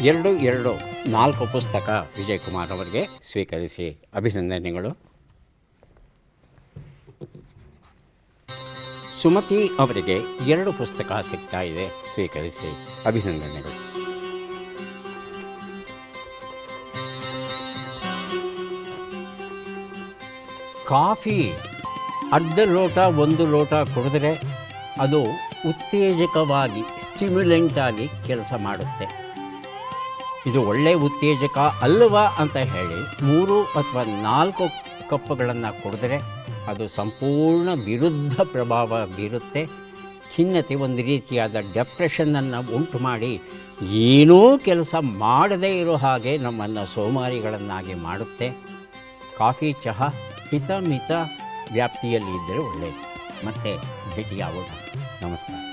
4 ಪುಸ್ತಕ ವಿಜಯ್ ಕುಮಾರ್ ಅವರಿಗೆ ಸ್ವೀಕರಿಸಿ ಅಭಿನಂದನೆಗಳು. ಸುಮತಿ ಅವರಿಗೆ 2 ಪುಸ್ತಕ ಸಿಗ್ತಾ ಇದೆ, ಸ್ವೀಕರಿಸಿ ಅಭಿನಂದನೆಗಳು. ಕಾಫಿ ಅರ್ಧ ಲೋಟ 1 ಲೋಟ ಕುಡಿದ್ರೆ ಅದು ಉತ್ತೇಜಕವಾಗಿ ಸ್ಟಿಮ್ಯುಲೆಂಟಾಗಿ ಕೆಲಸ ಮಾಡುತ್ತೆ. ಇದು ಒಳ್ಳೆಯ ಉತ್ತೇಜಕ ಅಲ್ಲವಾ ಅಂತ ಹೇಳಿ 3 ಅಥವಾ 4 ಕಪ್ಪುಗಳನ್ನು ಕುಡಿದ್ರೆ ಅದು ಸಂಪೂರ್ಣ ವಿರುದ್ಧ ಪ್ರಭಾವ ಬೀರುತ್ತೆ. ಖಿನ್ನತೆ, ಒಂದು ರೀತಿಯಾದ ಡೆಪ್ರೆಷನ್ನನ್ನು ಉಂಟು ಮಾಡಿ ಏನೂ ಕೆಲಸ ಮಾಡದೇ ಇರೋ ಹಾಗೆ ನಮ್ಮನ್ನು ಸೋಮಾರಿಗಳನ್ನಾಗಿ ಮಾಡುತ್ತೆ. ಕಾಫಿ, ಚಹಾ ಹಿತ ಮಿತ ವ್ಯಾಪ್ತಿಯಲ್ಲಿ ಇದ್ದರೆ ಒಳ್ಳೆಯದು. ಮತ್ತೆ ಭೇಟಿಯಾಗೋಣ. ನಮಸ್ಕಾರ.